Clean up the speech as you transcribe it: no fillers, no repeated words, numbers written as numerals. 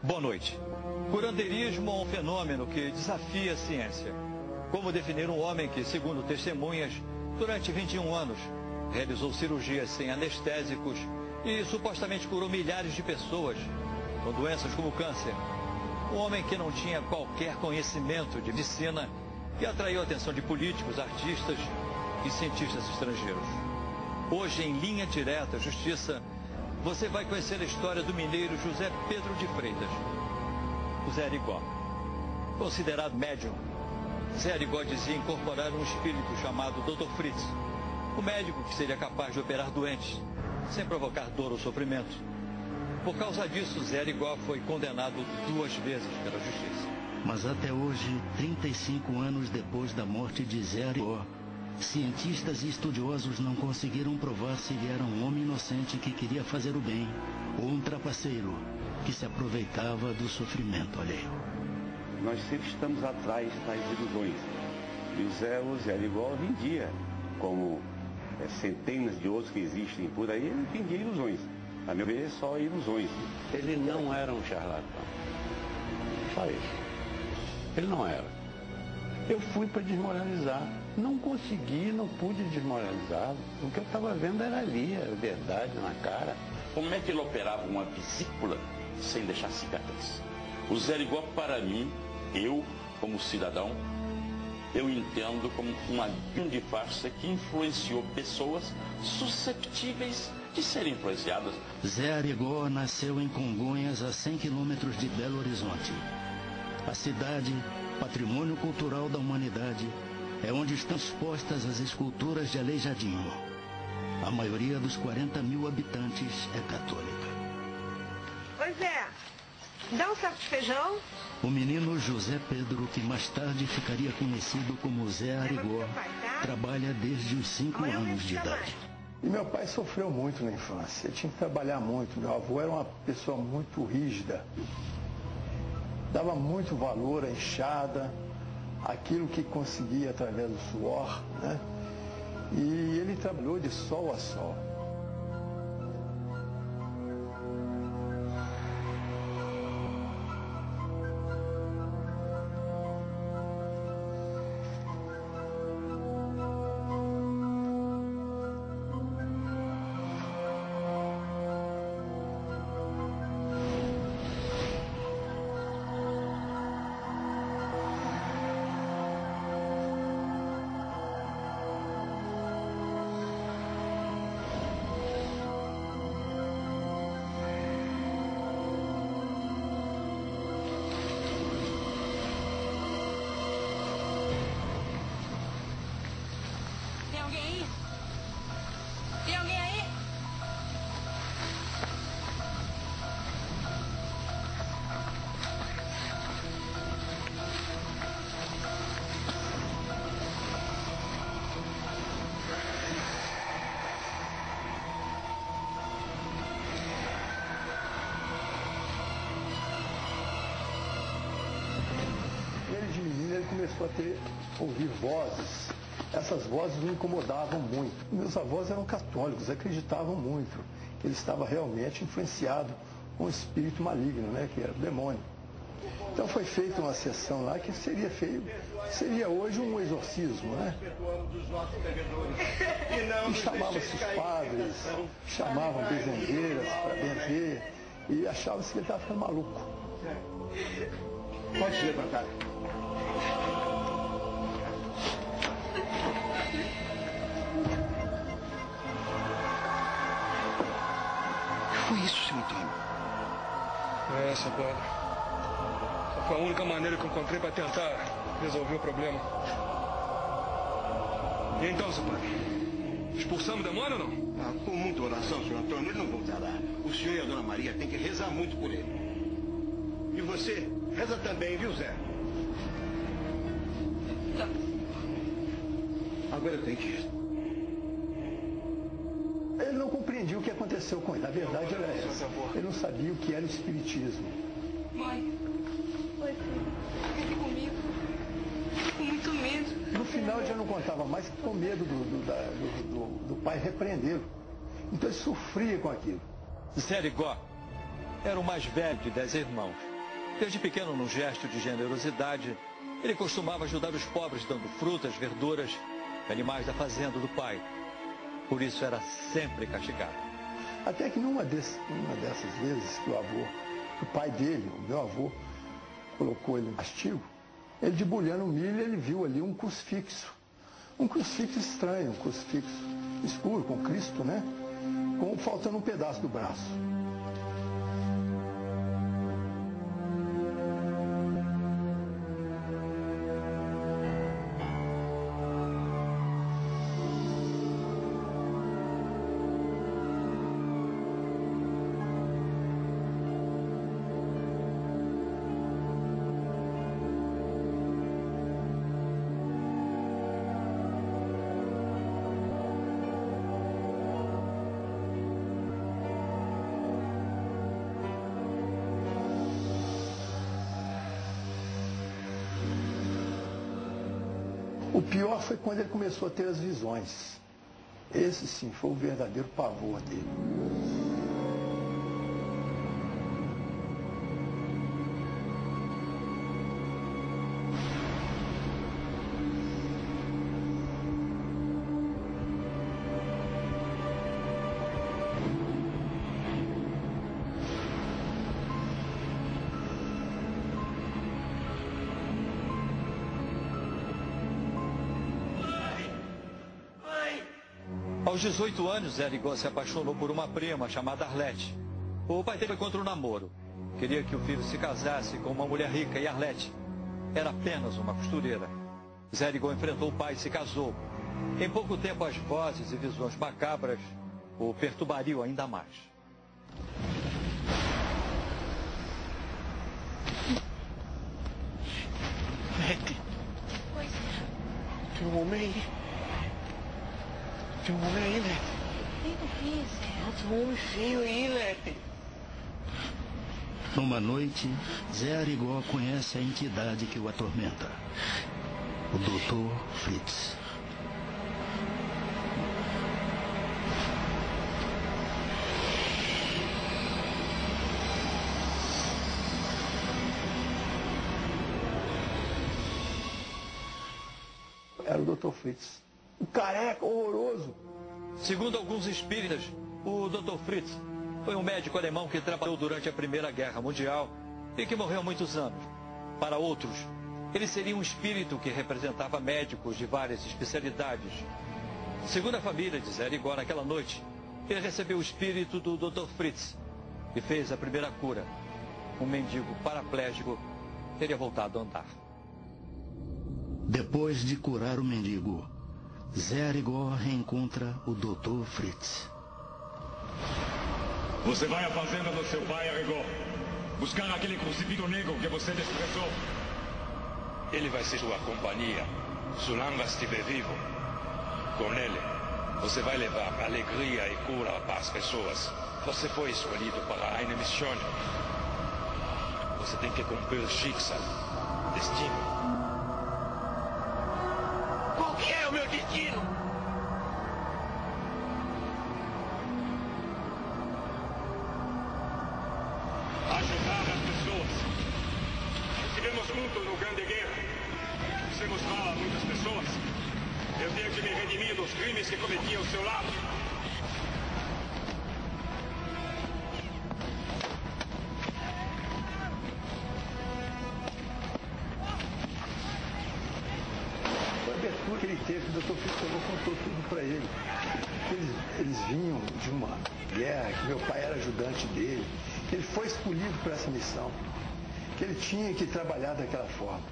Boa noite. Curanderismo é um fenômeno que desafia a ciência. Como definir um homem que, segundo testemunhas, durante 21 anos, realizou cirurgias sem anestésicos e supostamente curou milhares de pessoas com doenças como câncer. Um homem que não tinha qualquer conhecimento de medicina e atraiu a atenção de políticos, artistas e cientistas estrangeiros. Hoje, em Linha Direta Justiça, você vai conhecer a história do mineiro José Pedro de Freitas, o Zé Arigó. Considerado médium, Zé Arigó dizia incorporar um espírito chamado Dr. Fritz, o médico que seria capaz de operar doentes, sem provocar dor ou sofrimento. Por causa disso, Zé Arigó foi condenado 2 vezes pela justiça. Mas até hoje, 35 anos depois da morte de Zé Arigó, cientistas e estudiosos não conseguiram provar se ele era um homem inocente que queria fazer o bem ou um trapaceiro que se aproveitava do sofrimento alheio. Nós sempre estamos atrás das ilusões. E o Zé Arigó vendia, como centenas de outros que existem por aí, ele vendia ilusões. A meu ver, só ilusões. Ele não era um charlatão. Só isso. Ele não era. Eu fui para desmoralizar. Não consegui, não pude desmoralizá-lo. O que eu estava vendo era ali, a verdade na cara. Como é que ele operava uma vesícula sem deixar cicatriz? O Zé Arigó, para mim, eu, como cidadão, eu entendo como uma grande farsa que influenciou pessoas susceptíveis de serem influenciadas. Zé Arigó nasceu em Congonhas, a 100 quilômetros de Belo Horizonte. A cidade, patrimônio cultural da humanidade, é onde estão expostas as esculturas de Aleijadinho. A maioria dos 40 mil habitantes é católica. Oi, Zé, dá um saco de feijão? O menino José Pedro, que mais tarde ficaria conhecido como Zé Arigó, trabalha desde os 5 anos de idade. E meu pai sofreu muito na infância, ele tinha que trabalhar muito. Meu avô era uma pessoa muito rígida, dava muito valor à enxada, aquilo que conseguia através do suor, né? E ele trabalhou de sol a sol. Tem alguém aí? Ele de menino, ele começou a ouvir vozes. Essas vozes me incomodavam muito. Meus avós eram católicos, acreditavam muito que ele estava realmente influenciado com um espírito maligno, né, que era o demônio. Então foi feita uma sessão lá que seria hoje um exorcismo, né? E chamavam-se os padres, chamavam benzendeiras para benzer e achavam-se que ele estava ficando maluco. Pode se levantar. Foi isso, seu Antônio? É, seu padre. Essa foi a única maneira que eu encontrei para tentar resolver o problema. E então, seu padre? Expulsamos o demônio ou não? Com muita oração, senhor Antônio, ele não voltará. O senhor e a dona Maria têm que rezar muito por ele. E você, reza também, viu, Zé? Agora eu tenho que ir. Ele não compreendia o que aconteceu com ele. A verdade era essa. Ele não sabia o que era o espiritismo. Mãe. Oi, filho. Fica aqui comigo. Tô com muito medo. No final ele já não contava mais com medo do pai repreendê-lo. Então ele sofria com aquilo. Zé Arigó era o mais velho de 10 irmãos. Desde pequeno, num gesto de generosidade, ele costumava ajudar os pobres dando frutas, verduras e animais da fazenda do pai. Por isso era sempre castigado. Até que numa dessas vezes que o pai dele, o meu avô, colocou ele no castigo, ele debulhando o milho, ele viu ali um crucifixo. Um crucifixo estranho, um crucifixo escuro, com Cristo, né? Faltando um pedaço do braço. O pior foi quando ele começou a ter as visões. Esse, sim, foi o verdadeiro pavor dele. Aos 18 anos, Zé Arigó se apaixonou por uma prima chamada Arlete. O pai teve contra o namoro. Queria que o filho se casasse com uma mulher rica e Arlete era apenas uma costureira. Zé Arigó enfrentou o pai e se casou. Em pouco tempo, as vozes e visões macabras o perturbariam ainda mais. Arlete. Pois é. Tem um homem aí. Tem um homem aí, Lete. Nem do que, Zé? Tem um homem feio aí, Lete. Numa noite, Zé Arigó conhece a entidade que o atormenta. O Dr. Fritz. Era o Dr. Fritz. O careca horroroso. Segundo alguns espíritas, o Dr. Fritz foi um médico alemão que trabalhou durante a Primeira Guerra Mundial e que morreu há muitos anos. Para outros, ele seria um espírito que representava médicos de várias especialidades. Segundo a família de Zé Arigó, naquela noite, ele recebeu o espírito do Dr. Fritz e fez a primeira cura. Um mendigo paraplégico teria voltado a andar. Depois de curar o mendigo, Zé Arigó reencontra o Dr. Fritz. Você vai à fazenda do seu pai, Arigó, buscar aquele crucifixo negro que você desprezou. Ele vai ser sua companhia, se Langa estiver vivo. Com ele, você vai levar alegria e cura para as pessoas. Você foi escolhido para uma missão. Você tem que cumprir Schicksal, destino. Qual que é o meu destino? Ajudar as pessoas. Estivemos juntos no Grande Guerra. Fizemos mal a muitas pessoas. Eu tenho que me redimir dos crimes que cometi ao seu lado. Que ele teve, o Dr. Fritz contou tudo para ele. Eles vinham de uma guerra, que meu pai era ajudante dele, que ele foi escolhido para essa missão, que ele tinha que trabalhar daquela forma.